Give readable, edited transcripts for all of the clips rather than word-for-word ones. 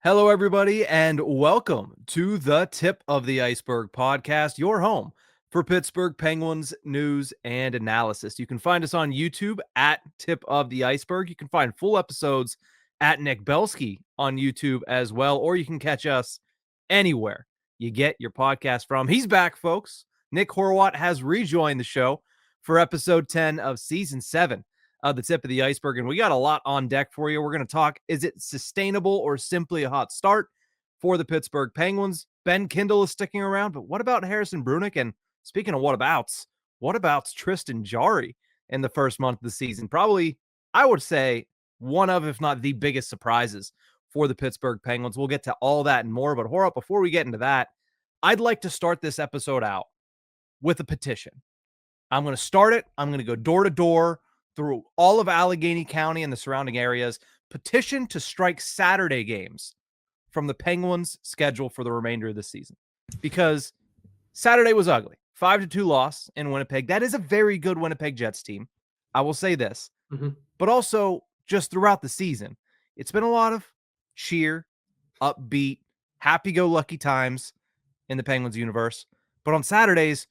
Hello, everybody, and welcome to the Tip of the Ice-Burgh podcast, your home for Pittsburgh Penguins news and analysis. You can find us on YouTube at Tip of the Ice-Burgh. You can find full episodes at Nick Belsky on YouTube as well, or you can catch us anywhere you get your podcast from. He's back, folks. Nick Horwat has rejoined the show for episode 10 of season 7 of the Tip of the Ice-Burgh, and we got a lot on deck for you. We're going to talk, is it sustainable or simply a hot start for the Pittsburgh Penguins? Ben Kindel is sticking around, but what about Harrison Brunicke? And speaking of what about Tristan Jarry in the first month of the season? Probably, I would say, one of, if not the biggest surprises for the Pittsburgh Penguins. We'll get to all that and more, but Horop, before we get into that, I'd like to start this episode out with a petition. I'm going to start it. I'm going to go door to door through all of Allegheny County and the surrounding areas, petition to strike Saturday games from the Penguins' schedule for the remainder of the season. Because Saturday was ugly. 5-2 loss in Winnipeg. That is a very good Winnipeg Jets team. I will say this. But also, just throughout the season, it's been a lot of cheer, upbeat, happy-go-lucky times in the Penguins universe. But on Saturdays,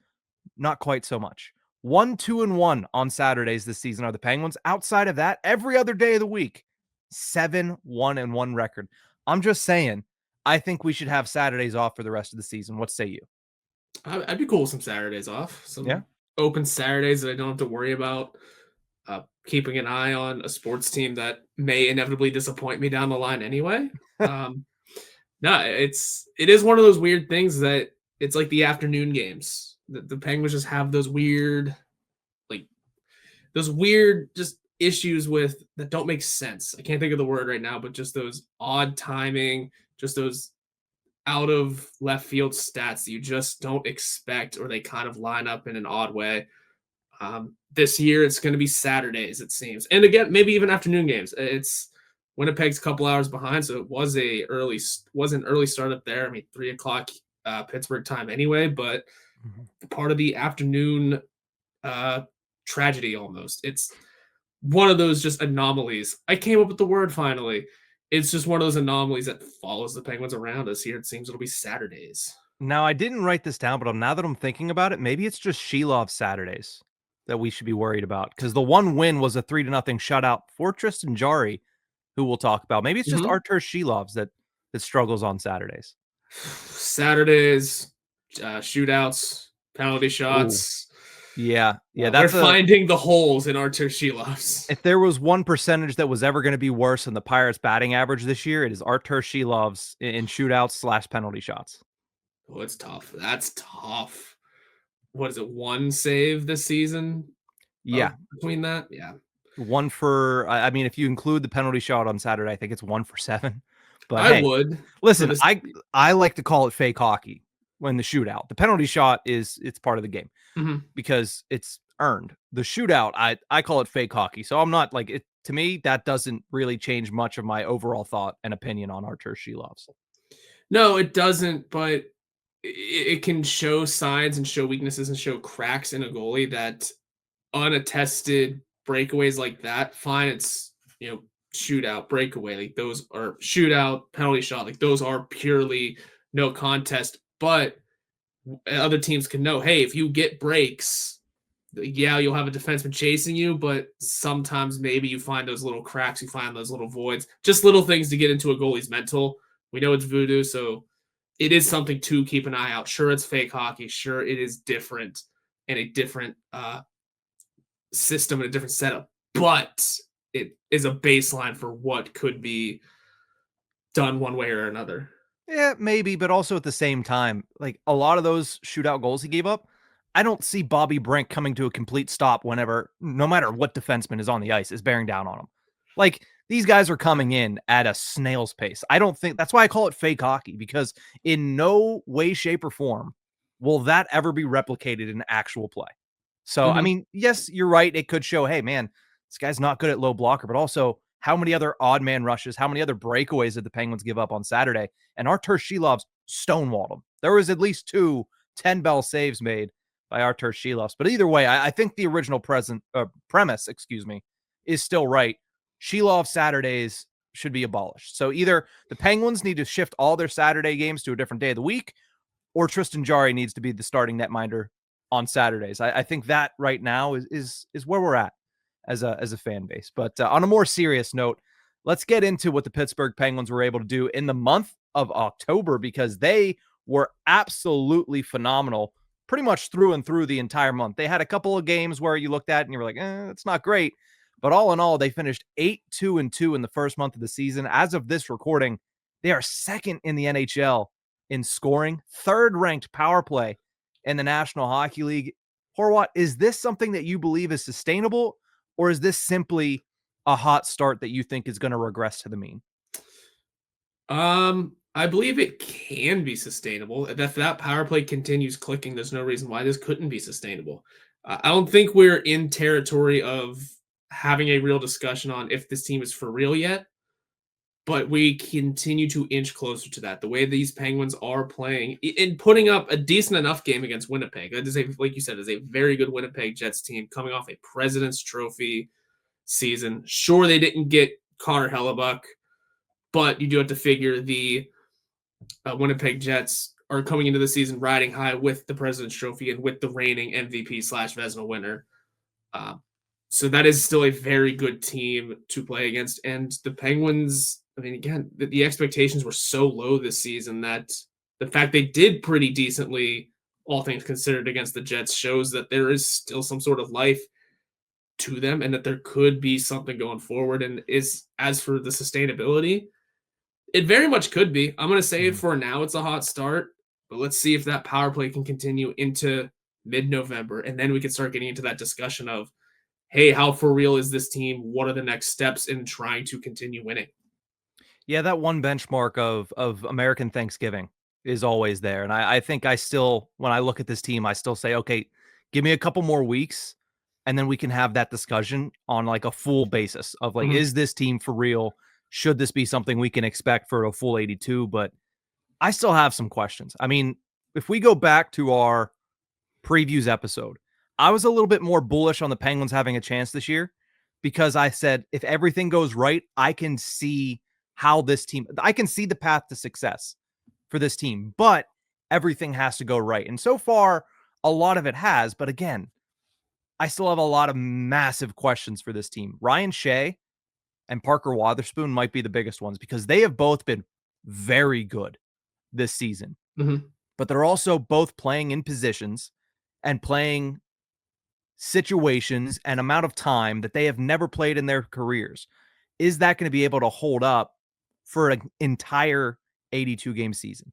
not quite so much. 1-2-1 on Saturdays this season are the Penguins. Outside of that, every other day of the week, 7-1-1 record. I'm just saying, I think we should have Saturdays off for the rest of the season. What say you? I'd be cool with some Saturdays off. Some open Saturdays that I don't have to worry about keeping an eye on a sports team that may inevitably disappoint me down the line anyway. No, it is one of those weird things that it's like the afternoon games. The Penguins just have those weird just issues with that don't make sense. I can't think of the word right now, but just those odd timing, just those out of left field stats that you just don't expect, or they kind of line up in an odd way. This year it's going to be Saturdays, it seems. And again, maybe even afternoon games. It's Winnipeg's a couple hours behind, so it was an early start up there. I mean, 3:00 Pittsburgh time anyway, but part of the afternoon tragedy almost. It's one of those just anomalies. I came up with the word finally. It's just one of those anomalies that follows the Penguins around this year. It seems it'll be Saturdays. Now, I didn't write this down, but now that I'm thinking about it, maybe it's just Silovs Saturdays that we should be worried about, because the one win was a 3-0 shutout for Tristan Jarry, who we'll talk about. Maybe it's just Arturs Silovs that struggles on Saturdays. Saturdays, shootouts, penalty shots. Ooh. Yeah. They're finding the holes in Arturs Silovs. If there was one percentage that was ever going to be worse than the Pirates' batting average this year, it is Arturs Silovs in shootouts / penalty shots. Oh, it's tough. That's tough. What is it? One save this season? Yeah. Between that? Yeah. One for, I mean, if you include the penalty shot on Saturday, I think it's 1 for 7. But I would. Listen, I like to call it fake hockey when the shootout. The penalty shot it's part of the game because it's earned. The shootout, I call it fake hockey. So I'm not like it. To me, that doesn't really change much of my overall thought and opinion on Arturs Silovs. No, it doesn't, but it can show signs and show weaknesses and show cracks in a goalie that unattested breakaways like that, fine, it's, shootout, breakaway, like those are shootout, penalty shot, like those are purely no contest. But other teams can know, hey, if you get breaks, yeah, you'll have a defenseman chasing you, but sometimes maybe you find those little cracks, you find those little voids, just little things to get into a goalie's mental. We know it's voodoo, so it is something to keep an eye out. Sure, it's fake hockey. Sure, it is different and a different system and a different setup, but it is a baseline for what could be done one way or another. Yeah, maybe, but also at the same time, like a lot of those shootout goals he gave up, I don't see Bobby Brink coming to a complete stop whenever, no matter what defenseman is on the ice, is bearing down on him. Like, these guys are coming in at a snail's pace. I don't think that's why I call it fake hockey, because in no way, shape, or form will that ever be replicated in actual play. So, I mean, yes, you're right. It could show, hey, man, this guy's not good at low blocker, but also how many other odd man rushes, how many other breakaways did the Penguins give up on Saturday? And Arturs Silovs stonewalled them. There was at least 2 10-bell saves made by Arturs Silovs. But either way, I think the original premise, is still right. Silovs Saturdays should be abolished. So either the Penguins need to shift all their Saturday games to a different day of the week, or Tristan Jarry needs to be the starting netminder on Saturdays. I think that right now is where we're at as a fan base. But on a more serious note, let's get into what the Pittsburgh Penguins were able to do in the month of October, because they were absolutely phenomenal pretty much through and through the entire month. They had a couple of games where you looked at and you were like, it's not great. But all in all, they finished 8-2-2 in the first month of the season. As of this recording, they are second in the NHL in scoring, third-ranked power play in the National Hockey League. Horwat, is this something that you believe is sustainable, or is this simply a hot start that you think is going to regress to the mean? I believe it can be sustainable. If that power play continues clicking, there's no reason why this couldn't be sustainable. I don't think we're in territory of having a real discussion on if this team is for real yet, but we continue to inch closer to that. The way these Penguins are playing and putting up a decent enough game against Winnipeg. That is like you said, is a very good Winnipeg Jets team coming off a President's Trophy season. Sure, they didn't get Connor Hellebuck, but you do have to figure the Winnipeg Jets are coming into the season riding high with the President's Trophy and with the reigning MVP/Vezina winner. So that is still a very good team to play against. And the Penguins, I mean, again, the expectations were so low this season that the fact they did pretty decently, all things considered, against the Jets shows that there is still some sort of life to them and that there could be something going forward. And as for the sustainability, it very much could be. I'm going to say it for now. It's a hot start, but let's see if that power play can continue into mid-November. And then we can start getting into that discussion of, hey, how for real is this team? What are the next steps in trying to continue winning? Yeah, that one benchmark of American Thanksgiving is always there. And I think I still, when I look at this team, I still say, okay, give me a couple more weeks and then we can have that discussion on like a full basis of like, is this team for real? Should this be something we can expect for a full 82? But I still have some questions. I mean, if we go back to our previews episode, I was a little bit more bullish on the Penguins having a chance this year because I said, if everything goes right, I can see how this team, I can see the path to success for this team, but everything has to go right. And so far, a lot of it has. But again, I still have a lot of massive questions for this team. Ryan Shea and Parker Wotherspoon might be the biggest ones because they have both been very good this season. But they're also both playing in positions and playing situations and amount of time that they have never played in their careers. Is that going to be able to hold up for an entire 82 game season?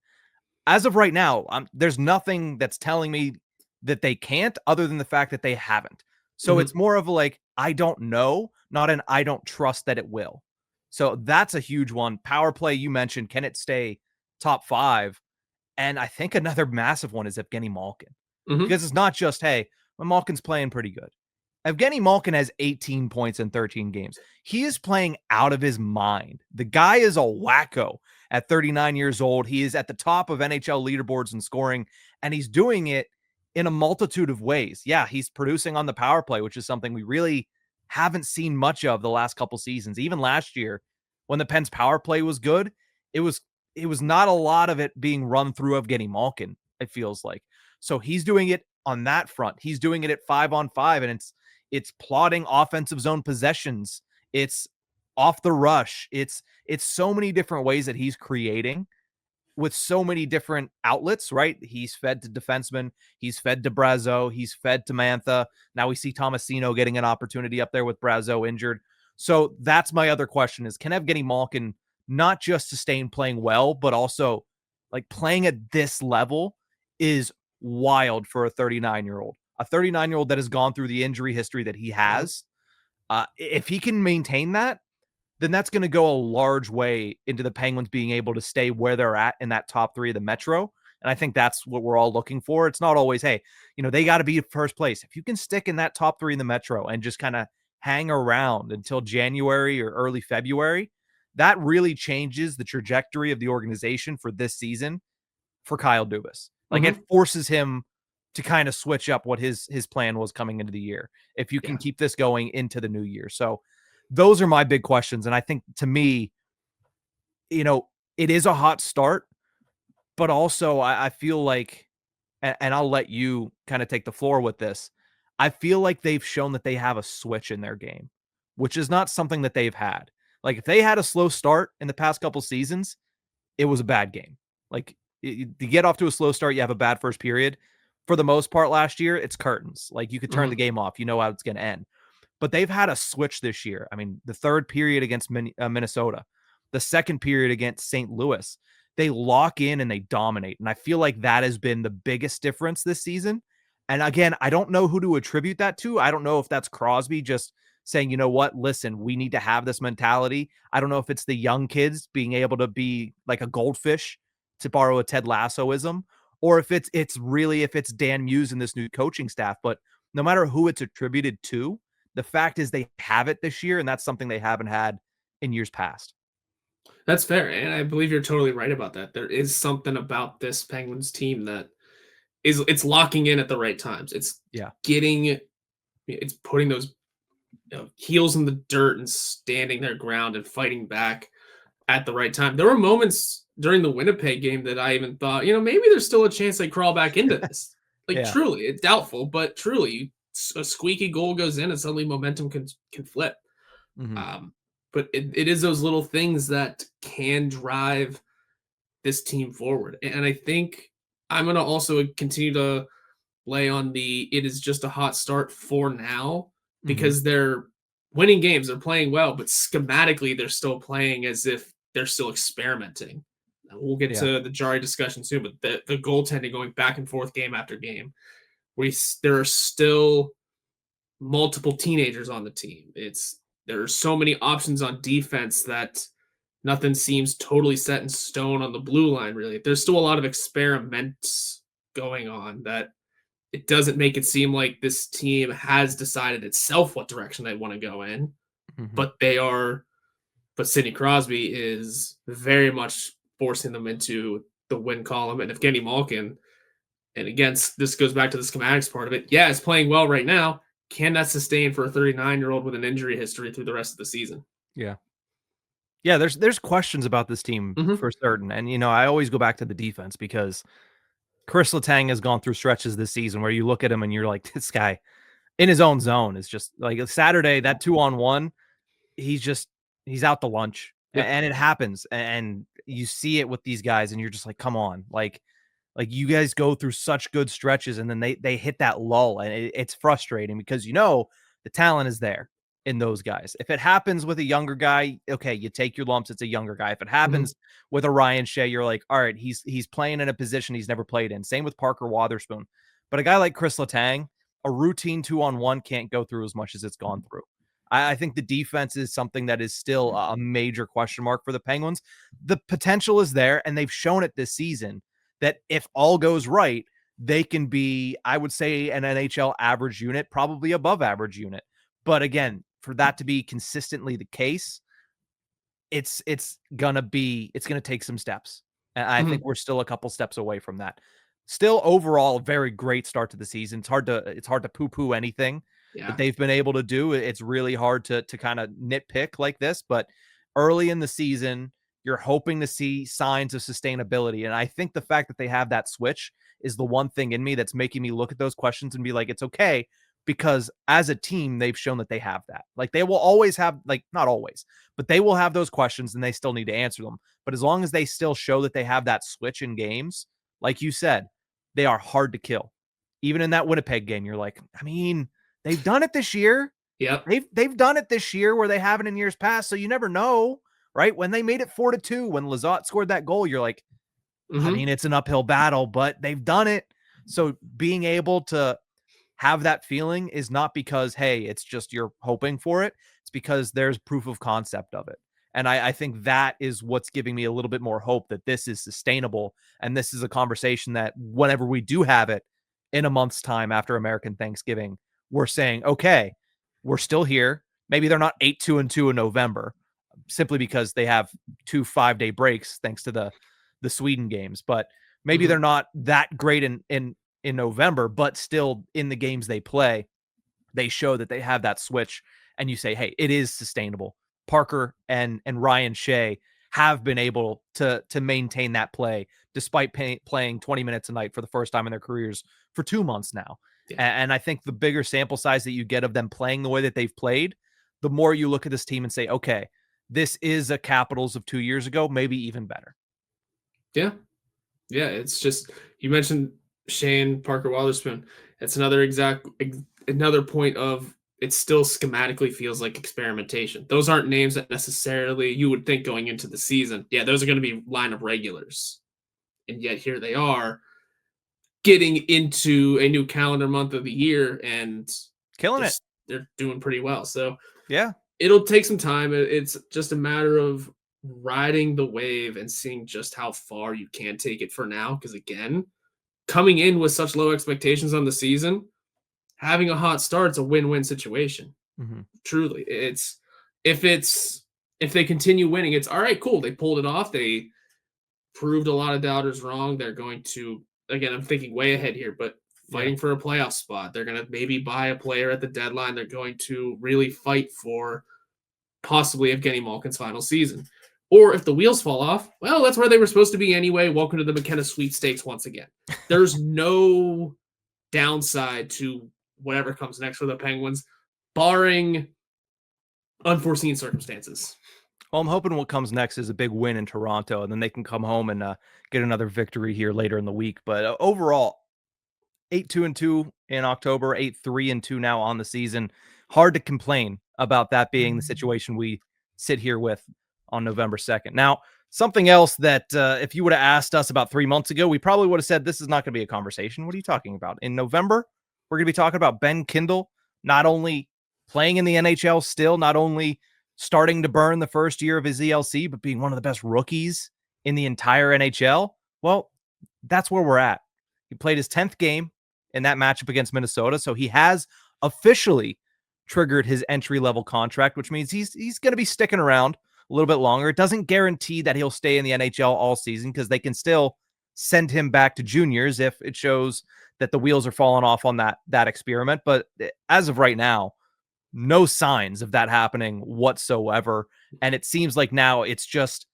As of right now, there's nothing that's telling me that they can't, other than the fact that they haven't. So it's more of a like, I don't know, not an I don't trust that it will. So that's a huge one. Power play, you mentioned, can it stay top 5? And I think another massive one is Evgeni Malkin. Because it's not just, hey, Malkin's playing pretty good. Evgeni Malkin has 18 points in 13 games. He is playing out of his mind. The guy is a wacko at 39 years old. He is at the top of NHL leaderboards in scoring, and he's doing it in a multitude of ways. Yeah, he's producing on the power play, which is something we really haven't seen much of the last couple seasons. Even last year, when the Pens power play was good, it was not a lot of it being run through Evgeni Malkin, it feels like. So he's doing it on that front. He's doing it at 5-on-5, and it's plotting offensive zone possessions. It's off the rush. It's so many different ways that he's creating with so many different outlets, right? He's fed to defensemen. He's fed to Brazeau. He's fed to Mantha. Now we see Tomasino getting an opportunity up there with Brazeau injured. So that's my other question is, can Evgeni Malkin not just sustain playing well, but also like playing at this level is wild for a 39-year-old. A 39-year-old that has gone through the injury history that he has. If he can maintain that, then that's going to go a large way into the Penguins being able to stay where they're at in that top 3 of the Metro. And I think that's what we're all looking for. It's not always, hey, they got to be first place. If you can stick in that top 3 in the Metro and just kind of hang around until January or early February, that really changes the trajectory of the organization for this season for Kyle Dubas. Like it forces him to kind of switch up what his plan was coming into the year. If you can keep this going into the new year. So those are my big questions. And I think to me, it is a hot start, but also I feel like, and I'll let you kind of take the floor with this. I feel like they've shown that they have a switch in their game, which is not something that they've had. Like if they had a slow start in the past couple seasons, it was a bad game. Like you get off to a slow start, you have a bad first period. For the most part last year, it's curtains. Like you could turn the Mhm. game off, you know how it's going to end. But they've had a switch this year. I mean, the third period against Minnesota, the second period against St. Louis, they lock in and they dominate. And I feel like that has been the biggest difference this season. And again, I don't know who to attribute that to. I don't know if that's Crosby just saying, you know what, listen, we need to have this mentality. I don't know if it's the young kids being able to be like a goldfish, to borrow a Ted Lassoism, or if it's Dan Muse and this new coaching staff. But no matter who it's attributed to, the fact is they have it this year, and that's something they haven't had in years past. That's fair, and I believe you're totally right about that. There is something about this Penguins team that it's locking in at the right times. Yeah. Getting it's putting those heels in the dirt and standing their ground and fighting back at the right time. There were moments during the Winnipeg game that I even thought, maybe there's still a chance they crawl back into this. Like Yeah. truly, it's doubtful, but truly, a squeaky goal goes in and suddenly momentum can flip. Mhm. But it is those little things that can drive this team forward. And I think I'm going to also continue to lay on it is just a hot start for now Mhm. because they're winning games, they're playing well, but schematically they're still playing as if they're still experimenting. And we'll get Yeah. to the Jarry discussion soon, but the goaltending going back and forth game after game, there are still multiple teenagers on the team. There are so many options on defense that nothing seems totally set in stone on the blue line, really. There's still a lot of experiments going on that it doesn't make it seem like this team has decided itself what direction they want to go in, Mhm. but Sidney Crosby is very much forcing them into the win column. And Evgeni Malkin, and again, this goes back to the schematics part of it. Yeah, it's playing well right now. Can that sustain for a 39-year-old with an injury history through the rest of the season? Yeah. Yeah, there's questions about this team Mm-hmm. for certain, and, I always go back to the defense because Chris Letang has gone through stretches this season where you look at him and you're like, "This guy in his own zone is just" like, Saturday, that 2-on-1, he's just he's out to lunch, Yep. and it happens, and you see it with these guys, and you're just like, "Come on." Like, you guys go through such good stretches, and then they hit that lull, and it's frustrating because, the talent is there in those guys. If it happens with a younger guy, okay, you take your lumps, it's a younger guy. If it Mm-hmm. happens with a Ryan Shea, you're like, "All right, he's playing in a position he's never played in." Same with Parker Wotherspoon. But a guy like Chris Letang, a routine 2-on-1 can't go through as much as it's gone through. I think the defense is something that is still a major question mark for the Penguins. The potential is there, and they've shown it this season that if all goes right, they can be, I would say, an NHL average unit, probably above average unit. But again, for that to be consistently the case, it's gonna take some steps. And I think Mm-hmm. we're still a couple steps away from that. Still overall a very great start to the season. It's hard to poo-poo anything that Yeah. they've been able to do. It's really hard to kind of nitpick like this, but early in the season, you're hoping to see signs of sustainability. And I think the fact that they have that switch is the one thing in me that's making me look at those questions and be like, it's okay, because as a team, they've shown that they have that. Like they will always have, like, not always, but they will have those questions and they still need to answer them. But as long as they still show that they have that switch in games, like you said, they are hard to kill. Even in that Winnipeg game, you're like, I mean, they've done it this year. Yep. They've done it this year where they haven't in years past. So you never know, right? When they made it 4-2, when Lizotte scored that goal, you're like, I Mm-hmm. mean, it's an uphill battle, but they've done it. So being able to have that feeling is not because, hey, it's just you're hoping for it. It's because there's proof of concept of it. And I think that is what's giving me a little bit more hope that this is sustainable. And this is a conversation that whenever we do have it in a month's time after American Thanksgiving, we're saying, okay, we're still here. Maybe they're not 8-2-2 in November simply because they have 2 5-day breaks thanks to the Sweden games. But maybe Mm-hmm. they're not that great in November, but still in the games they play, they show that they have that switch. And you say, hey, it is sustainable. Parker and Ryan Shea have been able to maintain that play despite playing 20 minutes a night for the first time in their careers for 2 months now. Yeah. And I think the bigger sample size that you get of them playing the way that they've played, the more you look at this team and say, okay, this is a Capitals of 2 years ago, maybe even better. Yeah. Yeah. It's just, you mentioned Shane Parker Wotherspoon. It's another point of, it still schematically feels like experimentation. Those aren't names that necessarily you would think going into the season. Yeah, those are going to be lineup regulars. And yet here they are getting into a new calendar month of the year, and Killing they're, it. they're doing pretty well. So Yeah. it'll take some time. It's just a matter of riding the wave and seeing just how far you can take it for now. Because again, coming in with such low expectations on the season, having a hot start's a win-win situation. Mm-hmm. Truly, if they continue winning, it's all right. Cool, they pulled it off. They proved a lot of doubters wrong. They're going to, again, I'm thinking way ahead here, but fighting for a playoff spot. They're going to maybe buy a player at the deadline. They're going to really fight for possibly Evgeni Malkin's final season. Or if the wheels fall off, well, that's where they were supposed to be anyway. Welcome to the McKenna sweepstakes once again. There's no downside to whatever comes next for the Penguins, barring unforeseen circumstances. Well, I'm hoping what comes next is a big win in Toronto, and then they can come home and get another victory here later in the week. But overall, 8-2-2 in October, 8-3-2 now on the season. Hard to complain about that being the situation we sit here with on November 2nd. Now, something else that if you would have asked us about 3 months ago, we probably would have said this is not going to be a conversation. What are you talking about? In November, we're going to be talking about Ben Kindel not only playing in the NHL still, not only starting to burn the first year of his ELC, but being one of the best rookies in the entire NHL. Well, that's where we're at. He played his 10th game in that matchup against Minnesota, so he has officially triggered his entry-level contract, which means he's going to be sticking around a little bit longer. It doesn't guarantee that he'll stay in the NHL all season because they can still send him back to juniors if it shows that the wheels are falling off on that experiment. But as of right now, no signs of that happening whatsoever. And it seems like now it's just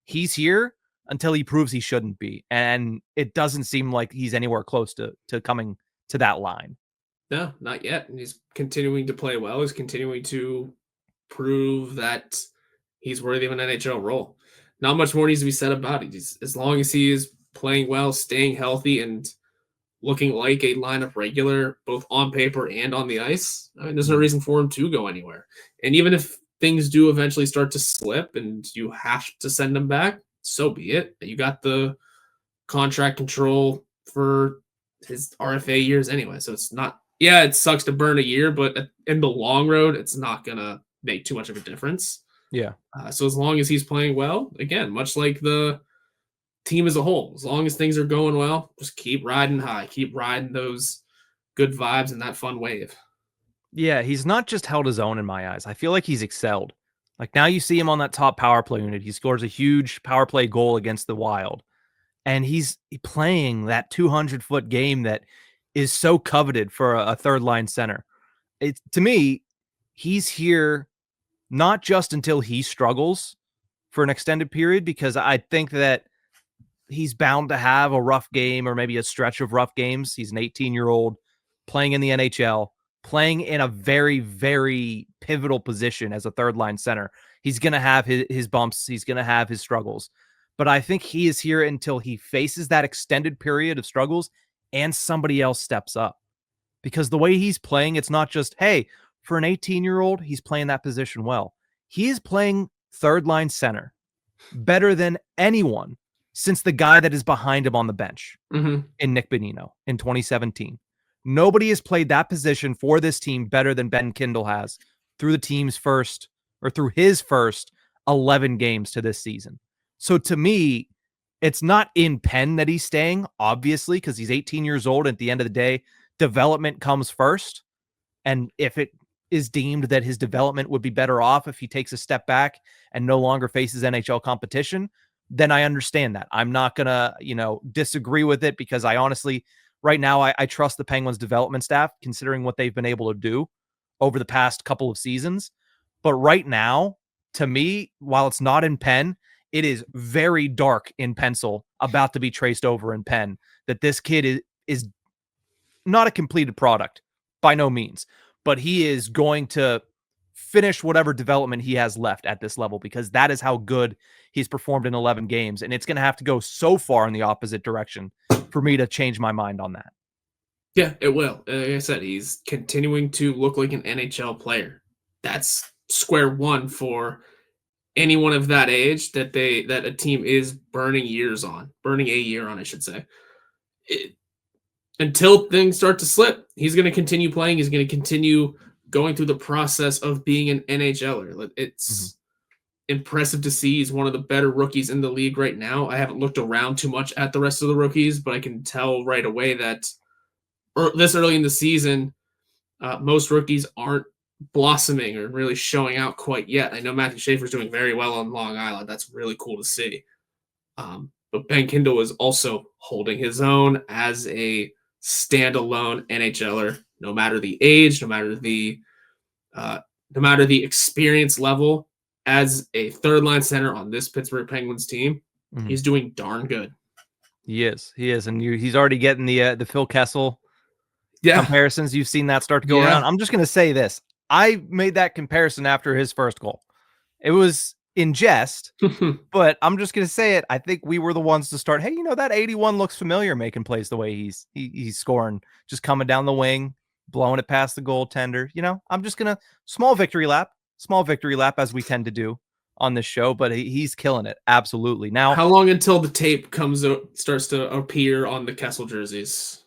he's here until he proves he shouldn't be. And it doesn't seem like he's anywhere close to coming to that line. No, not yet. And he's continuing to play well. He's continuing to prove that he's worthy of an NHL role. Not much more needs to be said about it. As long as he is playing well, staying healthy, and looking like a lineup regular, both on paper and on the ice, I mean, there's no reason for him to go anywhere. And even if things do eventually start to slip and you have to send him back, so be it. You got the contract control for his RFA years anyway. So it's not, yeah, it sucks to burn a year, but in the long road, it's not going to make too much of a difference. Yeah. So as long as he's playing well, again, much like the team as a whole, as long as things are going well, just keep riding high, keep riding those good vibes and that fun wave. Yeah, he's not just held his own in my eyes. I feel like he's excelled. Like now you see him on that top power play unit. He scores a huge power play goal against the Wild. And he's playing that 200-foot game that is so coveted for a third line center. To me, he's here not just until he struggles for an extended period, because I think that he's bound to have a rough game or maybe a stretch of rough games. He's an 18-year-old playing in the NHL, playing in a very, very pivotal position as a third line center. He's going to have his bumps. He's going to have his struggles. But I think he is here until he faces that extended period of struggles and somebody else steps up. Because the way he's playing, it's not just, hey, for an 18-year-old, he's playing that position well. He is playing third line center better than anyone since the guy that is behind him on the bench in Nick Bonino in 2017. Nobody has played that position for this team better than Ben Kindel has through his first 11 games to this season. So to me, it's not in pen that he's staying, obviously, because he's 18 years old. At the end of the day, development comes first. And if it is deemed that his development would be better off if he takes a step back and no longer faces NHL competition, then I understand that. I'm not going to, disagree with it, because I honestly, right now, I trust the Penguins development staff, considering what they've been able to do over the past couple of seasons. But right now, to me, while it's not in pen, it is very dark in pencil, about to be traced over in pen, that this kid is not a completed product by no means, but he is going to finish whatever development he has left at this level, because that is how good he's performed in 11 games. And it's going to have to go so far in the opposite direction for me to change my mind on that. Yeah, it will. Like I said, he's continuing to look like an NHL player. That's square one for anyone of that age that a team is burning a year on, I should say. Until things start to slip, he's going to continue playing. He's going to continue going through the process of being an NHLer. It's impressive to see. He's one of the better rookies in the league right now. I haven't looked around too much at the rest of the rookies, but I can tell right away that this early in the season, most rookies aren't blossoming or really showing out quite yet. I know Matthew Schaefer's doing very well on Long Island. That's really cool to see. But Ben Kindel is also holding his own as a standalone NHLer, no matter the age, no matter the experience level. As a third line center on this Pittsburgh Penguins team, he's doing darn good. He is, and he's already getting the Phil Kessel comparisons. You've seen that start to go around. I'm just gonna say this: I made that comparison after his first goal. It was in jest, but I'm just gonna say it. I think we were the ones to start. Hey, that 81 looks familiar, making plays the way he's scoring, just coming down the wing, blowing it past the goaltender. I'm just gonna small victory lap as we tend to do on this show, but he's killing it. Absolutely. Now, how long until the tape starts to appear on the Kessel jerseys?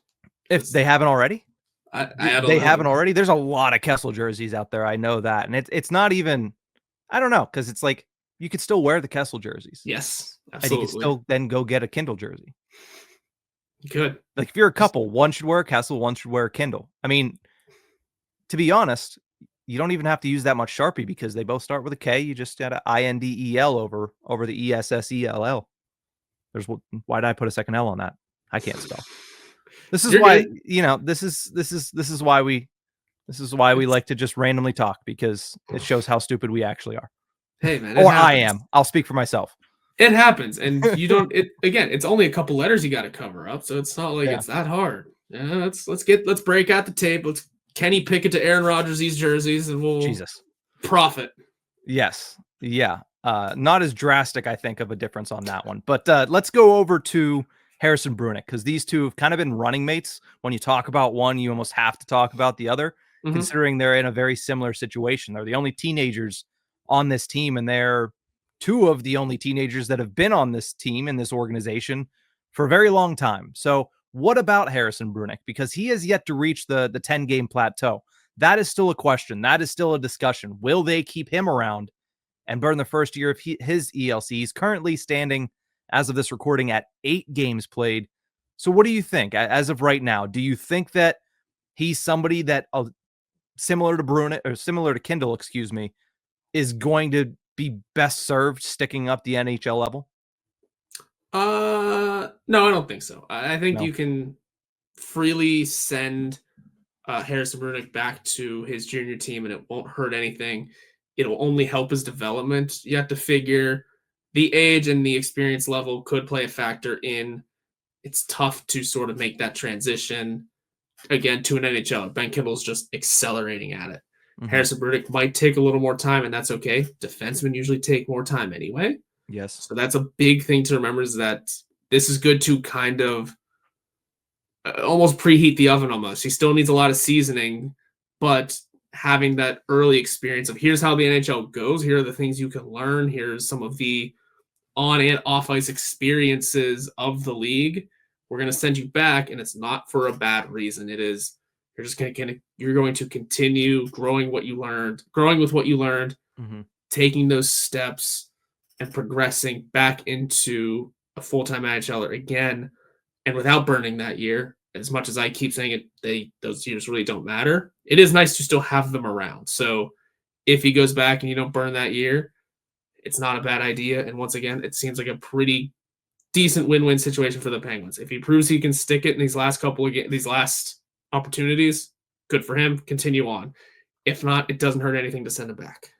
If they haven't already, they haven't already. There's a lot of Kessel jerseys out there. I know that, and it's not even. I don't know, because it's like you could still wear the Kessel jerseys. Yes, absolutely. And you could still then go get a Kindle jersey. You could. Like if you're a couple, one should wear Kessel, one should wear Kindle. I mean, to be honest, you don't even have to use that much Sharpie because they both start with a K. You just add a INDEL over the ESSELL. Why did I put a second L on that? I can't spell. This is why, this is why we like to just randomly talk, because it shows how stupid we actually are. Hey man, I am. I'll speak for myself. It happens, and you don't. It's only a couple letters you got to cover up, so it's not like it's that hard. Yeah, let's break out the tape. Let's Kenny Pickett to Aaron Rodgers these jerseys, and we'll profit. Yes, yeah. Not as drastic, I think, of a difference on that one. But let's go over to Harrison Brunicke, because these two have kind of been running mates. When you talk about one, you almost have to talk about the other, considering they're in a very similar situation. They're the only teenagers on this team, and they're two of the only teenagers that have been on this team in this organization for a very long time. So what about Harrison Brunicke? Because he has yet to reach the 10-game plateau. That is still a question. That is still a discussion. Will they keep him around and burn the first year of his ELC? He's currently standing, as of this recording, at 8 games played. So what do you think as of right now? Do you think that he's somebody that similar to Brunicke, or similar to Kindle, is going to be best served sticking up the NHL level? No, I don't think so. I think you can freely send Harrison Brunicke back to his junior team, and it won't hurt anything. It'll only help his development. You have to figure the age and the experience level could play a factor in. It's tough to sort of make that transition again to an NHL. Ben Kindle's just accelerating at it. Harrison Brunicke might take a little more time, and that's okay. Defensemen usually take more time anyway. Yes. So that's a big thing to remember, is that this is good to kind of almost preheat the oven almost. He still needs a lot of seasoning, but having that early experience of here's how the NHL goes, here are the things you can learn, here's some of the on and off ice experiences of the league. We're going to send you back, and it's not for a bad reason. It is you're going to continue growing with what you learned, taking those steps and progressing back into a full-time NHLer again, and without burning that year. As much as I keep saying it, those years really don't matter. It is nice to still have them around. So if he goes back and you don't burn that year, it's not a bad idea. And once again, it seems like a pretty decent win-win situation for the Penguins. If he proves he can stick it in these last opportunities, good for him. Continue on. If not, it doesn't hurt anything to send him back.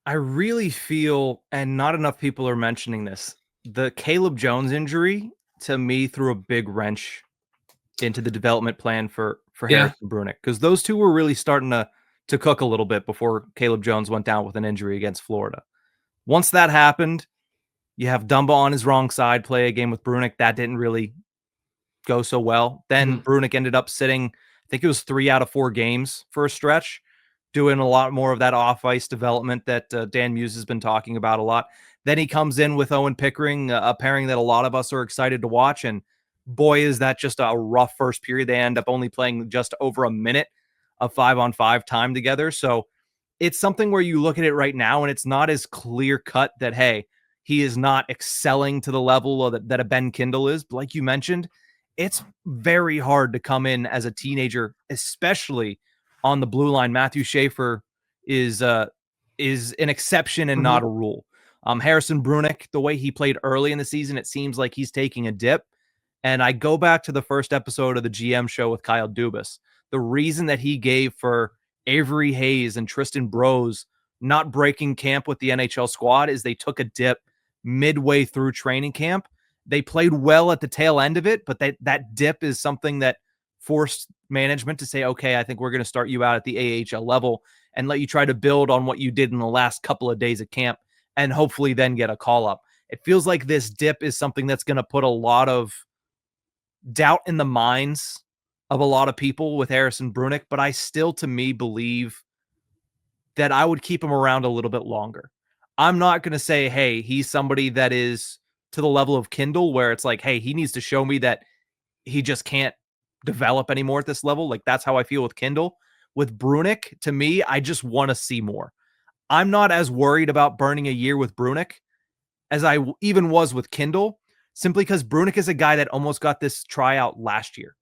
I really feel, and not enough people are mentioning this, the Caleb Jones injury to me threw a big wrench into the development plan for Yeah. Harrison Brunick, because those two were really starting to cook a little bit before Caleb Jones went down with an injury against Florida. Once that happened, you have Dumba on his wrong side play a game with Brunick. That didn't really go so well. Then Mhm. Brunick ended up sitting, I think it was 3 out of 4 games for a stretch, doing a lot more of that off ice development that Dan Muse has been talking about a lot. Then he comes in with Owen Pickering, a pairing that a lot of us are excited to watch. And boy, is that just a rough first period. They end up only playing just over a minute of 5-on-5 time together. So it's something where you look at it right now and it's not as clear cut that, hey, he is not excelling to the level of that a Ben Kindle is. But like you mentioned, it's very hard to come in as a teenager, especially on the blue line. Matthew Schaefer is an exception and not Mhm. a rule. Harrison Brunick, the way he played early in the season, it seems like he's taking a dip. And I go back to the first episode of the GM show with Kyle Dubas. The reason that he gave for Avery Hayes and Tristan Brose not breaking camp with the NHL squad is they took a dip midway through training camp. They played well at the tail end of it, but that dip is something that forced management to say, okay, I think we're going to start you out at the AHL level and let you try to build on what you did in the last couple of days of camp and hopefully then get a call up. It feels like this dip is something that's going to put a lot of doubt in the minds of a lot of people with Harrison Brunick, but I still, to me, believe that I would keep him around a little bit longer. I'm not going to say, hey, he's somebody that is to the level of Kindle where it's like, hey, he needs to show me that he just can't develop anymore at this level. Like that's how I feel with Kindle. With Brunick, to me, I just want to see more. I'm not as worried about burning a year with Brunick as I even was with Kindle, simply because Brunick is a guy that almost got this tryout last year.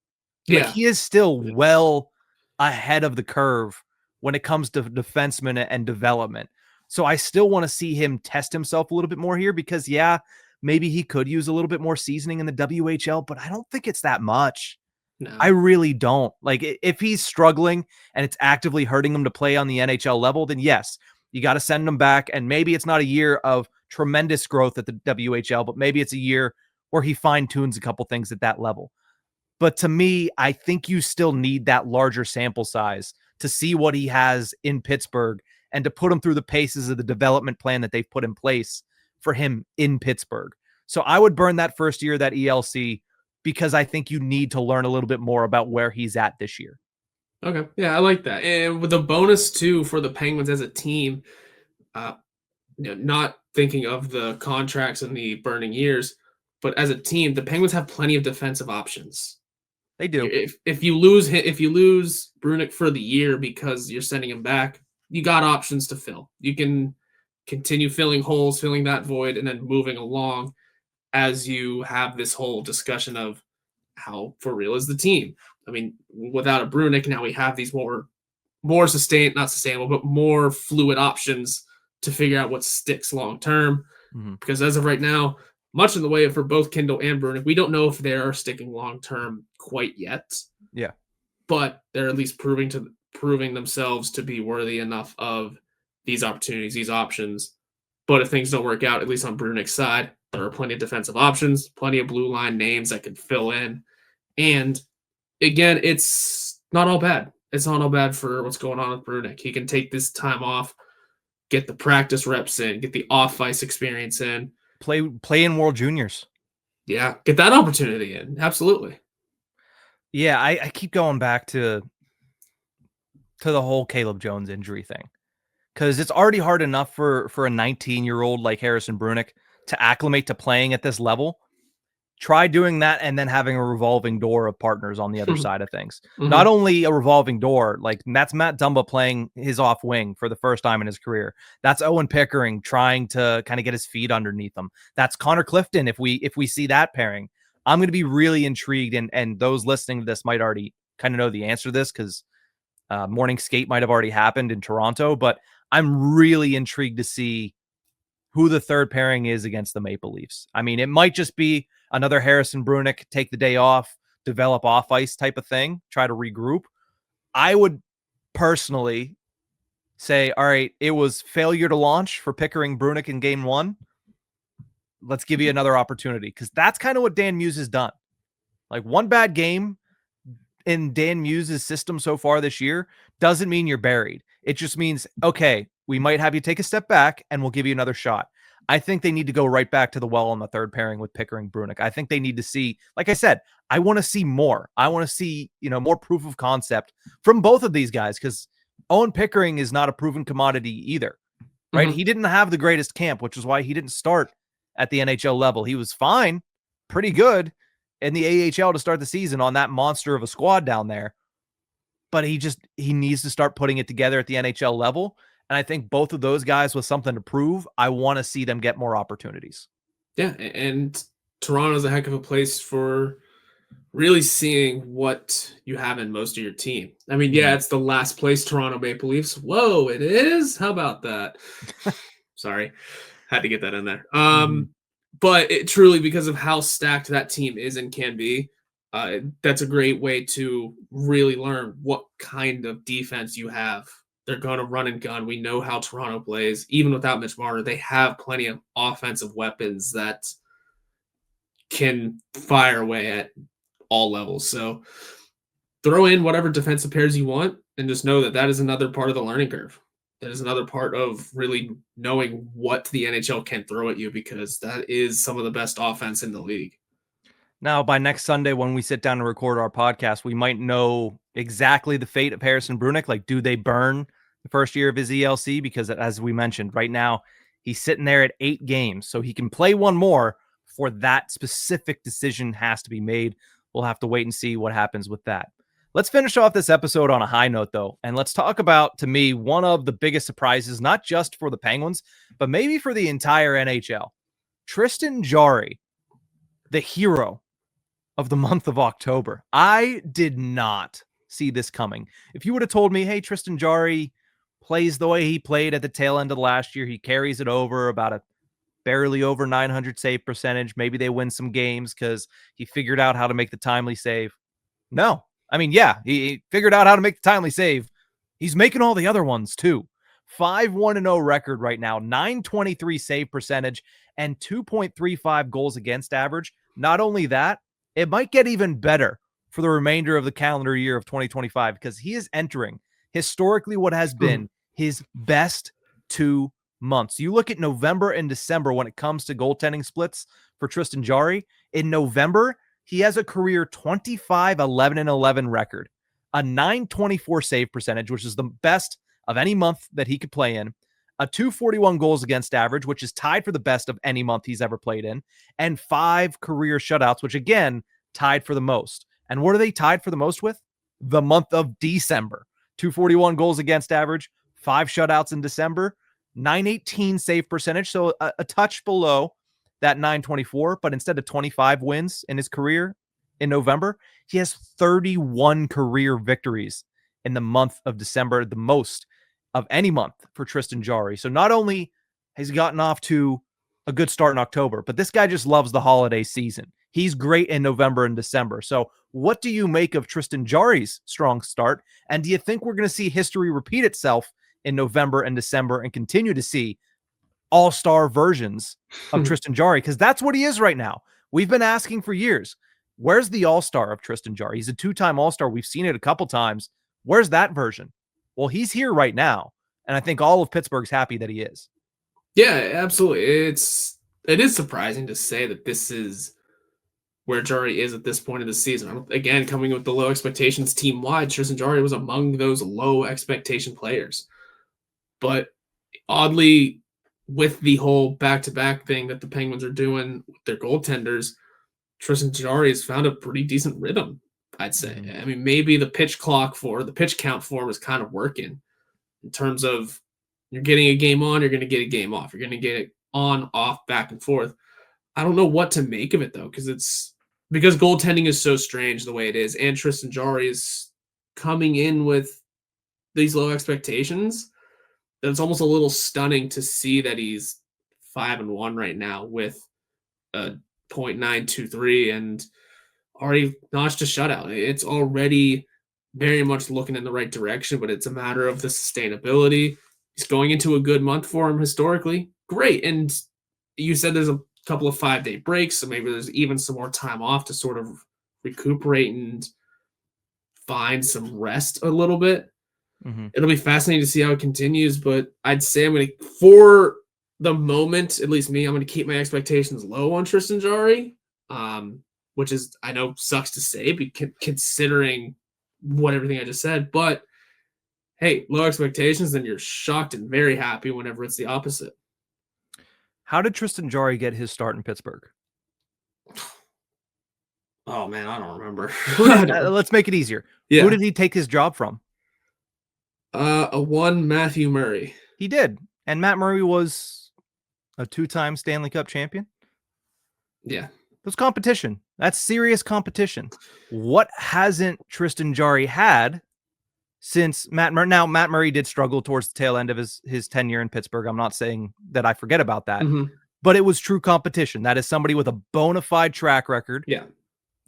Like Yeah. he is still well ahead of the curve when it comes to defenseman and development. So I still want to see him test himself a little bit more here because, yeah, maybe he could use a little bit more seasoning in the WHL, but I don't think it's that much. I No. really don't. Like if he's struggling and it's actively hurting him to play on the NHL level, then yes, you got to send him back. And maybe it's not a year of tremendous growth at the WHL, but maybe it's a year where he fine tunes a couple things at that level. But to me, I think you still need that larger sample size to see what he has in Pittsburgh and to put him through the paces of the development plan that they've put in place for him in Pittsburgh. So I would burn that first year, that ELC, because I think you need to learn a little bit more about where he's at this year. Okay. Yeah, I like that. And with the bonus too for the Penguins as a team, uh, not thinking of the contracts and the burning years, but as a team, the Penguins have plenty of defensive options. They do. If you lose Brunick for the year because you're sending him back, you got options to fill. You can continue filling holes, filling that void, and then moving along as you have this whole discussion of how for real is the team. I mean, without a Brunick, now we have these more not sustainable, but more fluid options to figure out what sticks long term. Mm-hmm. Because as of right now, much in the way for both Kindle and Brunig, we don't know if they are sticking long term quite yet, Yeah. but they're at least proving themselves to be worthy enough of these opportunities, these options. But if things don't work out, at least on Brunig's side, there are plenty of defensive options, plenty of blue line names that could fill in. And again, it's not all bad. It's not all bad for what's going on with Brunig. He can take this time off, get the practice reps in, get the off ice experience in. Play in World Juniors. Yeah, get that opportunity in. Absolutely. Yeah, I keep going back to the whole Caleb Jones injury thing. Because it's already hard enough for a 19-year-old like Harrison Brunick to acclimate to playing at this level. Try doing that and then having a revolving door of partners on the other side of things. Not Mm-hmm. only a revolving door, like that's Matt Dumba playing his off wing for the first time in his career. That's Owen Pickering trying to kind of get his feet underneath him. That's Connor Clifton. If we see that pairing, I'm going to be really intrigued. And those listening to this might already kind of know the answer to this because morning skate might have already happened in Toronto, but I'm really intrigued to see who the third pairing is against the Maple Leafs. I mean, it might just be another Harrison Brunick, take the day off, develop off ice type of thing, try to regroup. I would personally say, all right, it was failure to launch for Pickering Brunicke in game 1. Let's give you another opportunity, because that's kind of what Dan Muse has done. Like, one bad game in Dan Muse's system so far this year doesn't mean you're buried. It just means, okay, we might have you take a step back and we'll give you another shot. I think they need to go right back to the well on the third pairing with Pickering Brunicke. I think they need to see, like I said, I want to see more. I want to see, more proof of concept from both of these guys, because Owen Pickering is not a proven commodity either, right? Mm-hmm. He didn't have the greatest camp, which is why he didn't start at the NHL level. He was fine, pretty good in the AHL to start the season on that monster of a squad down there. But he needs to start putting it together at the NHL level. And I think both of those guys with something to prove, I want to see them get more opportunities. Yeah, and Toronto's a heck of a place for really seeing what you have in most of your team. I mean, yeah, it's the last place Toronto Maple Leafs. Whoa, it is? How about that? Sorry. Had to get that in there. But it truly, because of how stacked that team is and can be, that's a great way to really learn what kind of defense you have. They're going to run and gun. We know how Toronto plays. Even without Mitch Marner, they have plenty of offensive weapons that can fire away at all levels. So throw in whatever defensive pairs you want and just know that that is another part of the learning curve. That is another part of really knowing what the NHL can throw at you, because that is some of the best offense in the league. Now, by next Sunday, when we sit down to record our podcast, we might know exactly the fate of Harrison Brunicke. Like, do they burn the first year of his ELC? Because as we mentioned, right now, he's sitting there at 8 games, so he can play one more before that specific decision has to be made. We'll have to wait and see what happens with that. Let's finish off this episode on a high note, though, and let's talk about, to me, one of the biggest surprises, not just for the Penguins, but maybe for the entire NHL. Tristan Jarry, the hero of the month of October. I did not see this coming. If you would have told me, hey, Tristan Jarry plays the way he played at the tail end of last year, he carries it over about a barely over 900 save percentage. Maybe they win some games because he figured out how to make the timely save. No. I mean, yeah, he figured out how to make the timely save. He's making all the other ones too. 5-1-0 record right now, 923 save percentage, and 2.35 goals against average. Not only that, it might get even better for the remainder of the calendar year of 2025, because he is entering historically what has been his best 2 months. You look at November and December when it comes to goaltending splits for Tristan Jarry. In November, he has a career 25-11-11 record, a 924 save percentage, which is the best of any month that he could play in, a 241 goals against average, which is tied for the best of any month he's ever played in, and 5 career shutouts, which again, tied for the most. And what are they tied for the most with? The month of December. 241 goals against average, 5 shutouts in December, 918 save percentage, so a touch below that 924, but instead of 25 wins in his career in November, he has 31 career victories in the month of December, the most of any month for Tristan Jarry. So not only has he gotten off to a good start in October, but this guy just loves the holiday season. He's great in November and December. So what do you make of Tristan Jarry's strong start? And do you think we're going to see history repeat itself in November and December and continue to see all-star versions of Tristan Jarry? Because that's what he is right now. We've been asking for years, where's the all-star of Tristan Jarry? He's a 2-time all-star. We've seen it a couple times. Where's that version? Well, he's here right now, and I think all of Pittsburgh's happy that he is. Yeah, absolutely. It is surprising to say that this is where Jarry is at this point of the season. Again, coming with the low expectations team-wide, Tristan Jarry was among those low expectation players. But oddly, with the whole back-to-back thing that the Penguins are doing with their goaltenders, Tristan Jarry has found a pretty decent rhythm, I'd say. I mean, maybe the pitch count for him is kind of working in terms of you're getting a game on, you're going to get a game off. You're going to get it on, off, back and forth. I don't know what to make of it, though, because goaltending is so strange the way it is, and Tristan Jarry is coming in with these low expectations, that it's almost a little stunning to see that he's 5-1 right now with a .923 and already notched a shutout. It's already very much looking in the right direction, but it's a matter of the sustainability. He's going into a good month for him historically. Great. And you said there's a couple of 5-day breaks, so maybe there's even some more time off to sort of recuperate and find some rest a little bit. It'll be fascinating to see how it continues, but I'd say for the moment, at least me, I'm going to keep my expectations low on Tristan Jarry, which is, I know, sucks to say, considering everything I just said, but hey, low expectations, then you're shocked and very happy whenever it's the opposite. How did Tristan Jarry get his start in Pittsburgh? Oh man, I don't remember. Let's make it easier. Yeah. Who did he take his job from? One Matthew Murray. He did. And Matt Murray was a 2-time Stanley Cup champion. Yeah. That's competition. That's serious competition. What hasn't Tristan Jarry had since Matt Murray? Now, Matt Murray did struggle towards the tail end of his tenure in Pittsburgh. I'm not saying that I forget about that, but it was true competition. That is somebody with a bona fide track record. Yeah.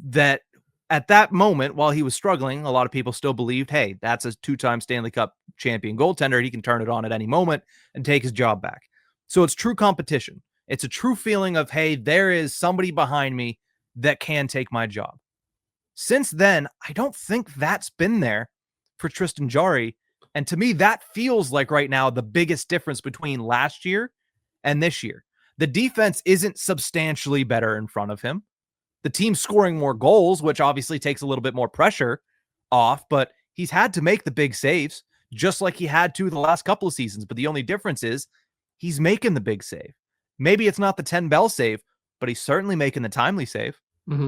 That at that moment, while he was struggling, a lot of people still believed, hey, that's a 2-time Stanley Cup champion goaltender. He can turn it on at any moment and take his job back. So it's true competition. It's a true feeling of, hey, there is somebody behind me that can take my job. Since then, I don't think that's been there for Tristan Jarry. And to me, that feels like right now the biggest difference between last year and this year. The defense isn't substantially better in front of him. The team's scoring more goals, which obviously takes a little bit more pressure off, but he's had to make the big saves just like he had to the last couple of seasons. But the only difference is he's making the big save. Maybe it's not the 10-bell save, but he's certainly making the timely save.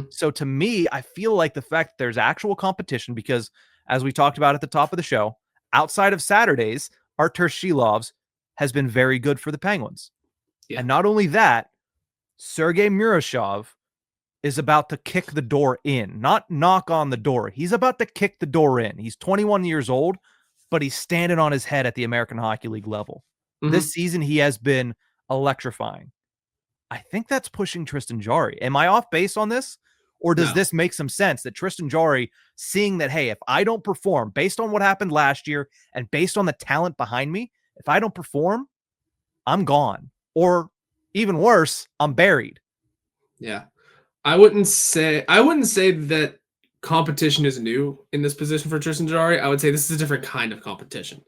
So to me, I feel like the fact that there's actual competition, because as we talked about at the top of the show, outside of Saturdays, Arturs Silovs has been very good for the Penguins. Yeah. And not only that, Sergei Murashov is about to kick the door in, not knock on the door. He's about to kick the door in. He's 21 years old, but he's standing on his head at the American Hockey League level. This season, he has been electrifying. I think that's pushing Tristan Jarry. Am I off base on this? Or does this make some sense that Tristan Jarry, seeing that, hey, if I don't perform based on what happened last year and based on the talent behind me, if I don't perform, I'm gone. Or even worse, I'm buried. Yeah. I wouldn't say that competition is new in this position for Tristan Jarry. I would say this is a different kind of competition.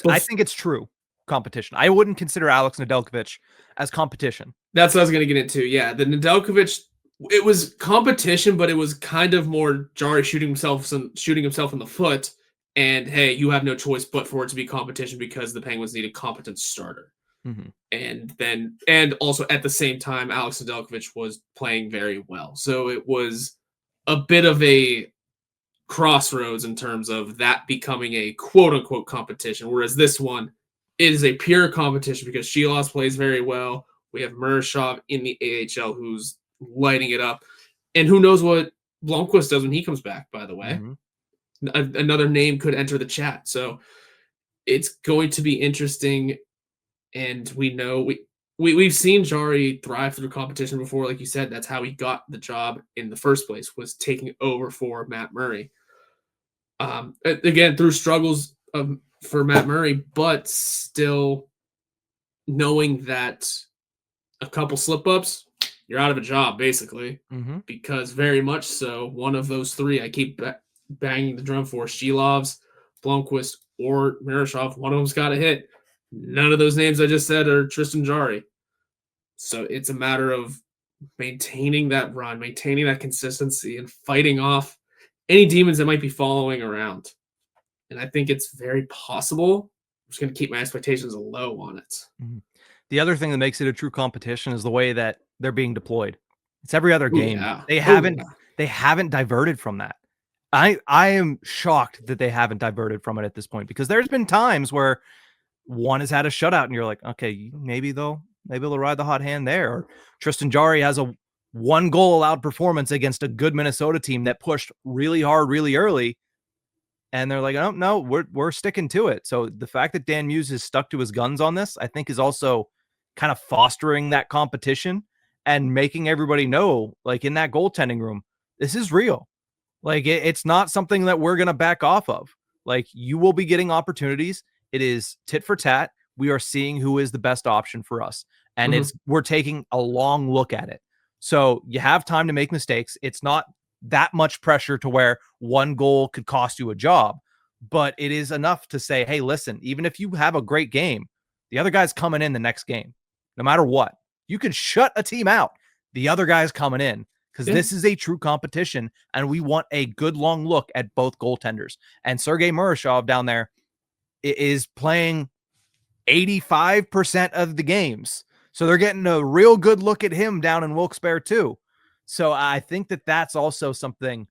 I think it's true competition. I wouldn't consider Alex Nedeljkovic as competition. That's what I was going to get into. Yeah, the Nedeljkovic, it was competition, but it was kind of more Jarry shooting himself in the foot. And hey, you have no choice but for it to be competition because the Penguins need a competent starter. And also at the same time, Alex Nedeljkovic was playing very well. So it was a bit of a crossroads in terms of that becoming a quote unquote competition. Whereas this one is a pure competition because Silovs plays very well. We have Murashov in the AHL who's lighting it up. And who knows what Blomqvist does when he comes back, by the way. Another name could enter the chat. So it's going to be interesting. And we know we've seen Jarry thrive through competition before. Like you said, that's how he got the job in the first place, was taking over for Matt Murray. Again, through struggles for Matt Murray, but still knowing that a couple slip-ups, you're out of a job, basically. Because very much so, one of those three, I keep banging the drum for, Silovs, Blomqvist, or Murashov, one of them's got to hit. None of those names I just said are Tristan Jarry. So it's a matter of maintaining that run, maintaining that consistency, and fighting off any demons that might be following around. And I think it's very possible. I'm just going to keep my expectations low on it. The other thing that makes it a true competition is the way that they're being deployed. It's every other game. They haven't diverted from that. I am shocked that they haven't diverted from it at this point, because there's been times where one has had a shutout and you're like, okay, maybe they'll ride the hot hand there. Or Tristan Jarry has a 1-goal allowed performance against a good Minnesota team that pushed really hard, really early. And they're like, oh no, we're sticking to it. So the fact that Dan Muse has stuck to his guns on this, I think, is also kind of fostering that competition and making everybody know, like in that goaltending room, this is real. Like it's not something that we're going to back off of. Like, you will be getting opportunities. It is tit for tat. we are seeing who is the best option for us. And we're taking a long look at it. So you have time to make mistakes. It's not that much pressure to where one goal could cost you a job, but it is enough to say, hey, listen, even if you have a great game, the other guy's coming in the next game, no matter what. You can shut a team out. The other guy's coming in because this is a true competition, and we want a good long look at both goaltenders. And Sergei Murashov down there is playing 85% of the games. So they're getting a real good look at him down in Wilkes-Barre too. So I think that that's also something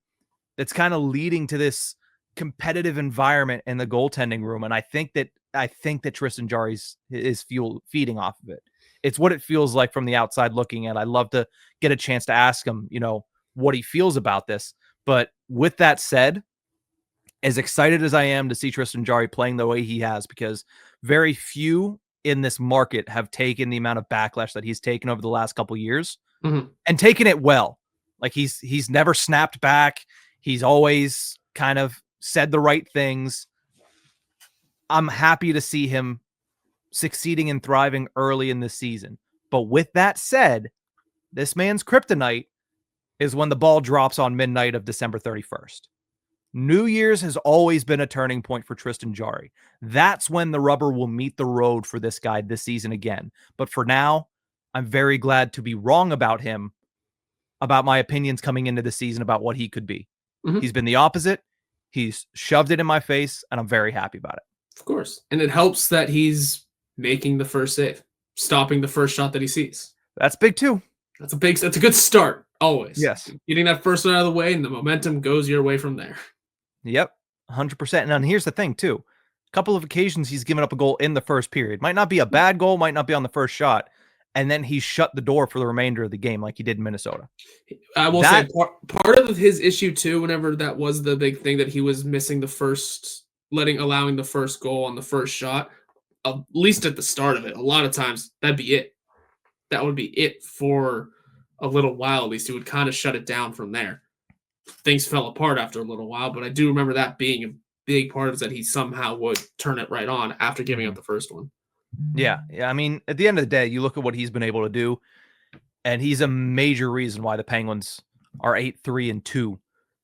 that's kind of leading to this competitive environment in the goaltending room. And I think that Tristan Jarry is feeding off of it. It's what it feels like from the outside looking at. I'd love to get a chance to ask him, what he feels about this. But with that said, as excited as I am to see Tristan Jarry playing the way he has, because very few in this market have taken the amount of backlash that he's taken over the last couple of years and taken it well. Like he's never snapped back. He's always kind of said the right things. I'm happy to see him succeeding and thriving early in the season. But with that said, this man's kryptonite is when the ball drops on midnight of December 31st. New Year's has always been a turning point for Tristan Jarry. That's when the rubber will meet the road for this guy this season again. But for now, I'm very glad to be wrong about him, about my opinions coming into the season about what he could be. He's been the opposite. He's shoved it in my face, and I'm very happy about it. Of course. And it helps that he's making the first save, stopping the first shot that he sees. That's big too. That's a good start, always. Yes. Getting that first one out of the way, and the momentum goes your way from there. Yep, 100%. And then here's the thing, too. A couple of occasions he's given up a goal in the first period. Might not be a bad goal, might not be on the first shot. And then he shut the door for the remainder of the game like he did in Minnesota. I will say part of his issue, too, whenever that was the big thing that he was missing allowing the first goal on the first shot, at least at the start of it, a lot of times that'd be it. That would be it for a little while, at least. He would kind of shut it down from there. Things fell apart after a little while, but I do remember that being a big part of it, that he somehow would turn it right on after giving up the first one. Yeah. I mean, at the end of the day, you look at what he's been able to do, and he's a major reason why the Penguins are 8-3-2 to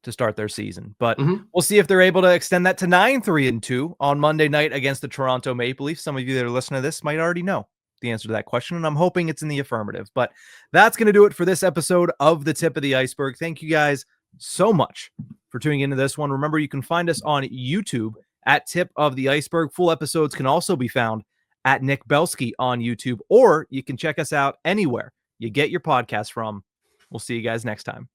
start their season. But we'll see if they're able to extend that to 9-3-2 on Monday night against the Toronto Maple Leafs. Some of you that are listening to this might already know the answer to that question, and I'm hoping it's in the affirmative. But that's going to do it for this episode of The Tip of the Iceberg. Thank you guys so much for tuning into this one. Remember, you can find us on YouTube at Tip of the Iceberg. Full episodes can also be found at Nick Belsky on YouTube, or you can check us out anywhere you get your podcast from. We'll see you guys next time.